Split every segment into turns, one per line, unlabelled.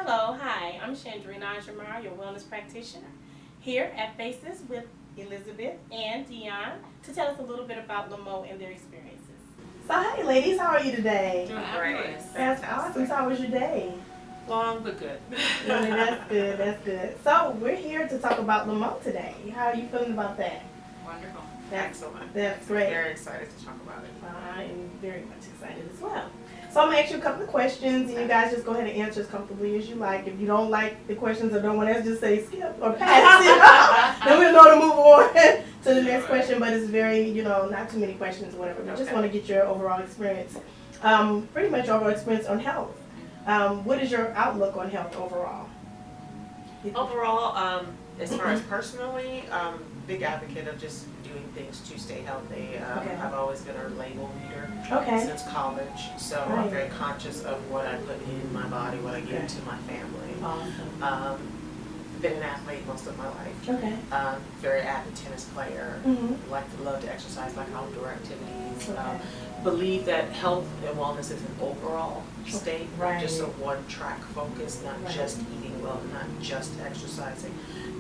Hello, hi, I'm Hadjamara, your wellness practitioner, here at Faces with Elizabeth and Dion to tell us a little bit about Lhamo and their experiences. So, hey ladies, how are you today?
Doing great.
That's awesome. So, how was your day?
Long but good.
That's good, that's good. So, we're here to talk about Lhamo today. How are you feeling about that?
Wonderful.
Excellent. That's great.
Very excited to talk about it.
I am very much excited as well. So I'm going to ask you a couple of questions, and you guys just go ahead and answer as comfortably as you like. If you don't like the questions or don't want to just say skip or pass, then we'll know to move on to the next question. But it's very, not too many questions or whatever. We just want to get your overall experience, pretty much overall experience on health. What is your outlook on health overall?
Overall, as far as personally, big advocate of just doing things to stay healthy. I've always been a label reader since college, so I'm very conscious of what I put in my body, what I give to my family.
Awesome.
Been an athlete most of my life.
Okay.
Very avid tennis player. Love to exercise, like outdoor activities. Believe that health and wellness is an overall state, not just a one-track focus, not just eating well, not just exercising,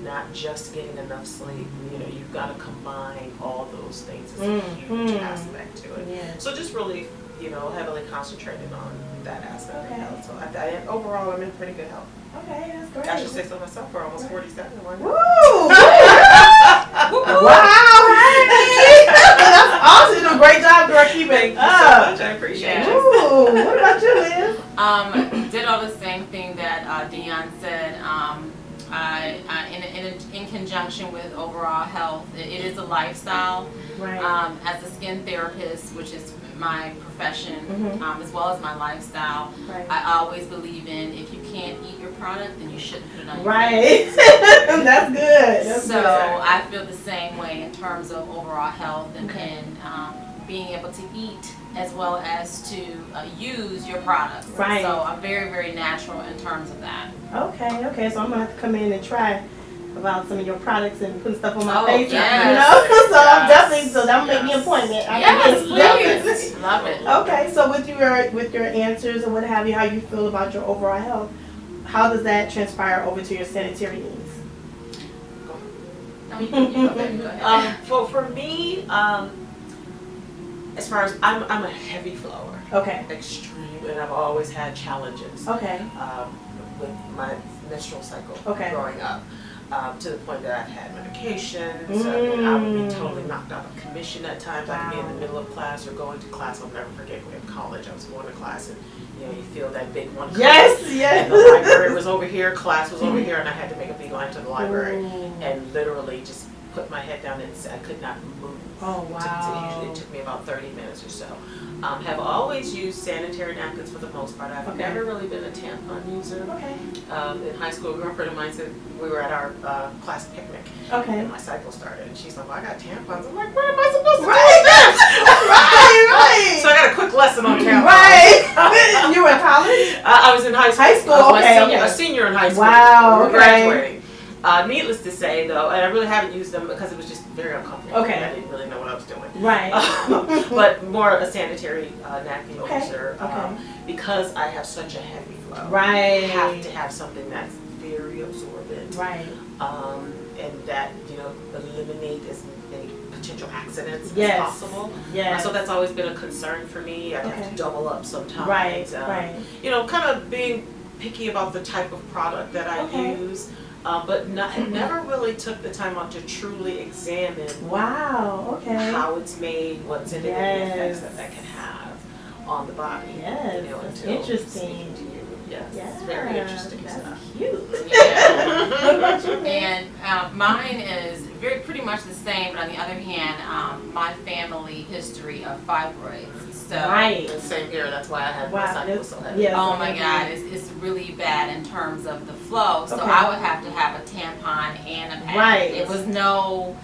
not just getting enough sleep. You've got to combine all those things. It's a huge aspect to it.
Yeah.
So just really, heavily concentrated on that aspect of health. So overall, I'm in pretty good health.
Okay, that's great.
I should say so myself. We're almost 47.
Woo! Wow! Hey! That's awesome. You do a great job, girl. Keep it up.
So much. I appreciate it.
Ooh, what about you, Liz?
Did all the same thing that Dion said. In conjunction with overall health, it is a lifestyle.
Right.
As a skin therapist, which is my profession, as well as my lifestyle, I always believe in, if you can't eat your product, then you shouldn't put it on your face.
That's good.
So I feel the same way in terms of overall health and being able to eat as well as to use your products.
Right.
So I'm very, very natural in terms of that.
Okay. So I'm gonna have to come in and try about some of your products and putting stuff on my face.
Yes.
So I'm definitely. So that'll make me an appointment.
Yes, please. Love it.
Okay. So with your answers and what have you, how you feel about your overall health, how does that transpire over to your sanitary needs?
No, you go ahead.
For me, as far as I'm a heavy flower.
Okay.
Extreme, and I've always had challenges.
Okay.
With my menstrual cycle growing up. To the point that I've had medications. I would be totally knocked out of commission at times. I could be in the middle of class or going to class. I'll never forget in college. I was going to class and you feel that big one.
Yes.
And the library was over here, class was over here, and I had to make a beeline to the library and literally just put my head down and I could not move.
Oh wow.
Usually it took me about 30 minutes or so. Have always used sanitary napkins for the most part. I've never really been a tampon user. Okay. In high school, a girlfriend of mine said, we were at our class picnic. Okay. And my cycle started, and she's like, well, I got tampons. I'm like, where am I supposed to take this? Right. So I got a quick lesson on tampons.
Right. You were in college?
I was in high school.
High school,
I was a senior in high school.
Wow,
We were graduating. Needless to say, though, and I really haven't used them because it was just very uncomfortable.
Okay.
I didn't really know what I was doing.
Right.
But more a sanitary napkin user.
Okay.
Because I have such a heavy flow.
Right.
I have to have something that's very absorbent.
Right.
And that, eliminate as many potential accidents
Yes.
as possible.
Yes.
So that's always been a concern for me. I have to double up sometimes.
Right.
Kind of being picky about the type of product that I use. But never really took the time out to truly examine how it's made, what's in it, and the effects that can have on the body.
Yes, that's interesting.
Yes, it's very interesting stuff.
Cute.
And mine is pretty much the same, but on the other hand, my family history of fibroids. So
same here. That's why I had my cycle so heavy.
Oh my God, it's really bad in terms of the flow. So I would have to have a tampon and a pad.
Right.
It was no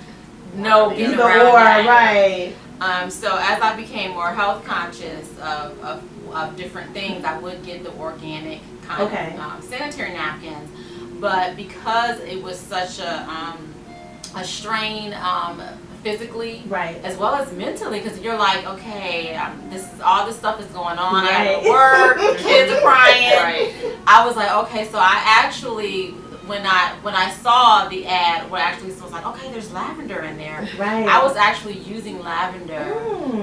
getting around that. So as I became more health conscious of different things, I would get the organic kind of sanitary napkins. But because it was such a strain physically,
right,
as well as mentally, because you're like, okay, all this stuff is going on. I gotta work. The kids are crying.
Right.
I was like, okay, so I actually. When I saw the ad, where actually it was like, okay, there's lavender in there.
right.
I was actually using lavender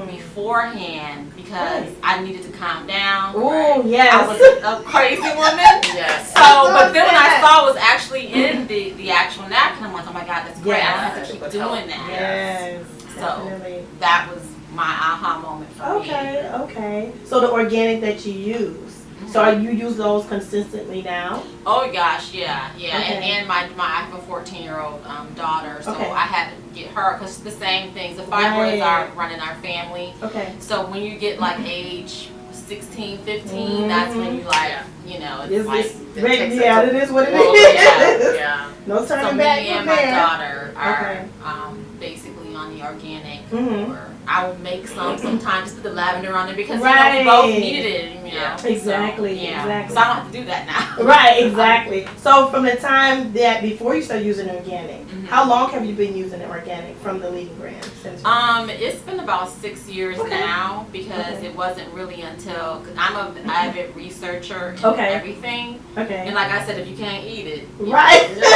beforehand because I needed to calm down.
Oh, yes.
I was a crazy woman.
Yes.
So, but then when I saw it was actually in the actual napkin, I'm like, oh my God, that's great. I don't have to keep doing that.
Yes.
So
Definitely.
that was my aha moment for me.
Okay. So the organic that you use. So are you use those consistently now?
Oh gosh, yeah.
Okay.
And my I have a 14-year-old daughter, so
Okay.
I had to get her because the same things. The fibroids are running our family.
Okay.
So when you get like age 16, 15, that's when you like, you know, it's like.
It is what it
Well,
is.
yeah.
No turning
So me
back
and
from
my
there.
daughter are
Okay.
basically on the organic.
Mhm.
Or I will make some sometimes, just put the lavender on there because you
Right.
know, we both needed it. You know.
Yeah.
Exactly,
So, yeah.
exactly.
So I don't have to do that now.
Right, exactly. So from the time that before you started using organic,
Mhm.
how long have you been using organic from the leading brand? Since
It's been about 6 years now because
Okay.
it wasn't really until, cause I'm an avid researcher in
Okay.
everything.
okay.
And like I said, if you can't eat it, you
Right.
know,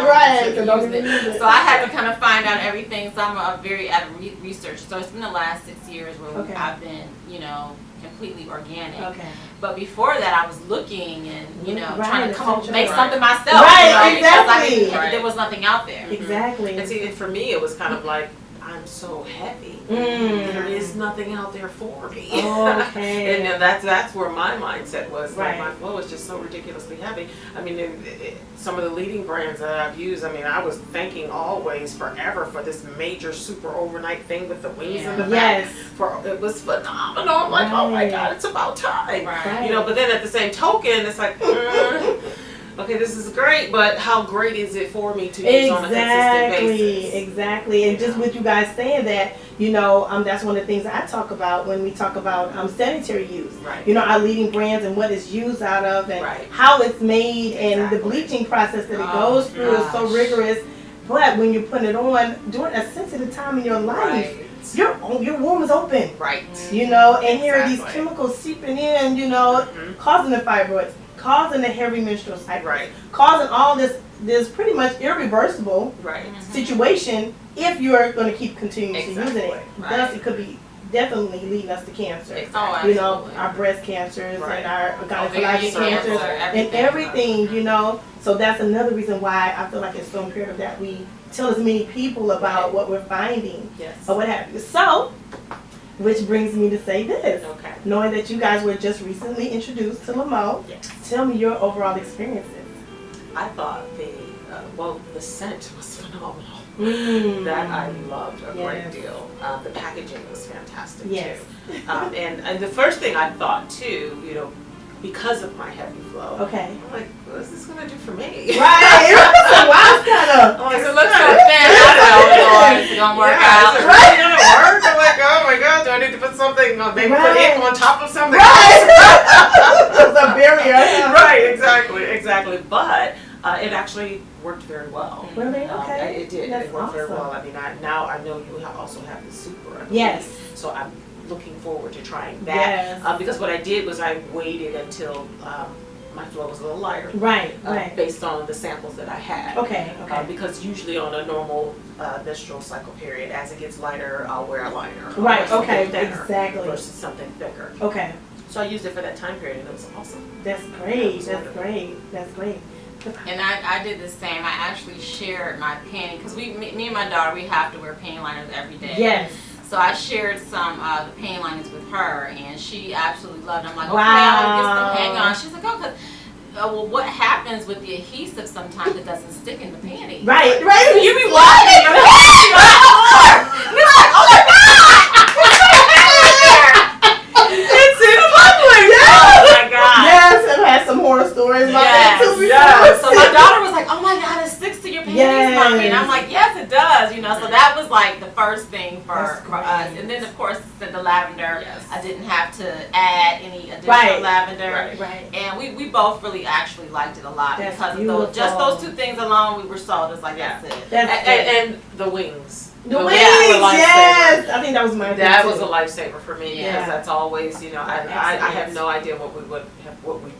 you
Right.
shouldn't
So don't
use
even use it.
So I had to kind of find out everything. So I'm a very avid researcher. So it's been the last 6 years where
Okay.
I've been, you know, completely organic.
Okay.
But before that, I was looking and, you know,
Right,
trying to come up,
essentially.
make
Right.
something myself.
Right,
you know, because
exactly.
Right.
there was nothing out there.
Exactly.
And see, and for me, it was kind of like, I'm so heavy.
Mm.
There is nothing out there for me.
Okay.
And then that's where my mindset was.
Right.
Like my flow is just so ridiculously heavy. I mean, some of the leading brands that I've used, I mean, I was thanking always forever for this major super overnight thing with the wings in the back.
Yes.
It was phenomenal. I'm like, oh my
Right.
God, it's about time.
Right.
You know, but then at the same token, it's like, okay, this is great, but how great is it for me to use on a consistent basis?
Exactly. And just with you guys saying that, you know, that's one of the things I talk about when we talk about sanitary use.
Right.
You know, our leading brands and what it's used out of and
Right.
how it's made and the
Exactly.
bleaching process that it
Oh,
goes through is so
gosh.
rigorous. But when you put it on during a sensitive time in your life, your womb is open.
Right.
You know, and here are these
Exactly.
chemicals seeping in, you know,
Mhm.
causing the fibroids, causing the heavy menstrual cycle,
Right.
causing all this pretty much irreversible
Right.
situation if you're going to keep continuously using
Exactly.
it.
Right.
Thus, it could be definitely leading us to cancer.
Oh,
You know,
absolutely.
our breast cancers
Right.
and our
Ovarian
gynecologic cancers and everything, you know. So that's another reason why I feel like it's so imperative that we tell as many people about
Right.
what we're finding
Yes.
or what have you. So, which brings me to say this.
Okay.
Knowing that you guys were just recently introduced to Lhamo,
Yes.
tell me your overall experiences.
I thought the scent was phenomenal.
Mm.
That I loved a
Yes.
great deal. The packaging was fantastic
Yes.
too. And the first thing I thought too, you know, because of my heavy flow,
Okay.
I'm like, what is this gonna do for me?
Right. So wow, it's kind of.
I'm like,
It looks so
good.
thin. I know it's gonna work
Yeah,
out.
is it really gonna work? I'm like, oh my God, do I need to put something, maybe put
Right.
ink on top of something
Right. It's a barrier.
Right, exactly. But it actually worked very well.
Really? Okay.
It did.
That's
It worked very
awesome.
well. I mean, now I know you also have the super. I believe.
Yes.
So I'm looking forward to trying that.
Yes.
Because what I did was I waited until my flow was a little lighter.
Right. Right.
Based on the samples that I had.
Okay. Okay.
Because usually on a normal menstrual cycle period, as it gets lighter, I'll wear a liner. I'll
Right,
wear something
okay,
thinner
exactly.
Versus something thicker.
Okay.
So I used it for that time period and it was awesome.
That's great. That's
wonderful.
great. That's great.
And I did the same. I actually shared my panty because me and my daughter, we have to wear panty liners every day.
Yes.
So I shared some of the panty liners with her, and she absolutely loved it. I'm like, okay,
Wow.
I'll get some. Hang on. She's like, oh, because well, what happens with the adhesive? Sometimes it doesn't stick in the panty.
Right. Right.
So you be washing your panty on the floor. You're like, oh my God!
It's in public!
Oh my God!
Yes, I've had some horror stories about that too before.
yes.
So my daughter was like, "Oh my God, it sticks to your panties,
Yes.
mommy," and I'm like, "Yes, it does." You know, so that was like the first thing for us,
great.
and then of course the lavender.
Yes.
I didn't have to add any additional
Right.
lavender,
Right.
Right.
and we both really actually liked it a lot
That's
because of
beautiful.
just those two things alone. We were sold. It's like
Yeah.
that's it.
That's good.
And the wings.
The wings,
yeah,
yes. I think that was my
That
thing,
was
too.
a lifesaver for me
Yeah.
because that's always, you know, I have no idea what we've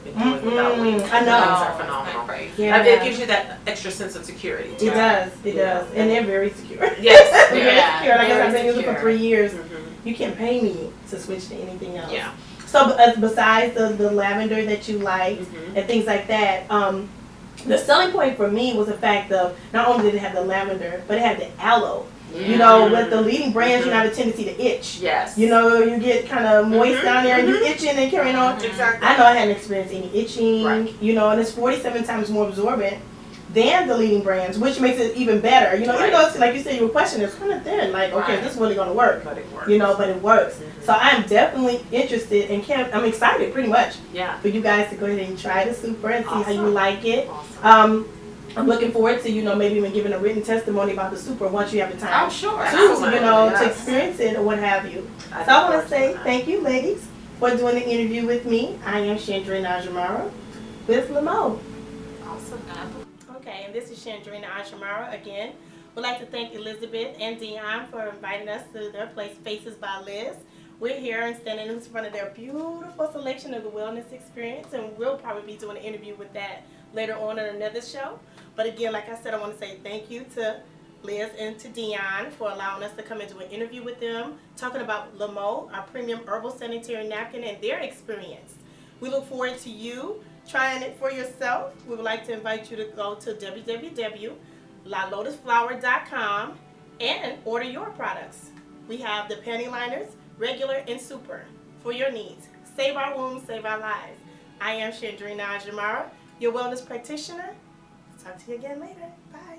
been doing without wings.
I know.
Wings are
It's
phenomenal.
not crazy.
Yeah.
It gives you that extra sense of security.
It
too.
does, it
Yeah.
does. And they're very secure.
Yes.
Very
Yeah,
secure. Like I said,
very
I've been using it for
secure.
3 years.
Mm-hmm.
You can't pay me to switch to anything else.
Yeah.
So besides the lavender that you like
Mm-hmm.
and things like that, the selling point for me was the fact of not only did it have the lavender, but it had the aloe. You know, with the leading brands, you have a tendency to itch.
Yes.
You know, you get kind of moist down there and you itching and carrying on.
Exactly.
I know I hadn't experienced any itching,
Right.
you know, and it's 47 times more absorbent than the leading brands, which makes it even better. You know, even though it's, like you said, your question is kind of thin, like, okay,
Right.
is this really going to work?
But it works.
You know, but it works.
Mhm.
So I'm definitely interested and I'm excited pretty much
Yeah.
for you guys to go ahead and try the super and see how you
Awesome.
like it.
Awesome.
I'm looking forward to, you know, maybe even giving a written testimony about the super once you have the time
Oh, sure.
to, you know,
Yes.
to experience it or what have you.
I
So I
look
want to
forward
say
that.
thank you, ladies, for doing the interview with me. I am Shandrena Hadjamara with Lhamo.
Awesome.
Okay, and this is Shandrena Hadjamara again. We'd like to thank Elizabeth and Dion for inviting us to their place, Faces by Liz. We're here and standing in front of their beautiful selection of the wellness experience, and we'll probably be doing an interview with that later on in another show. But again, like I said, I want to say thank you to Liz and to Dion for allowing us to come and do an interview with them, talking about Lhamo, our premium herbal sanitary napkin, and their experience. We look forward to you trying it for yourself. We would like to invite you to go to www.lalotusflower.com and order your products. We have the panty liners, regular and super, for your needs. Save our wombs, save our lives. I am Shandrena Hadjamara, your wellness practitioner. Talk to you again later. Bye.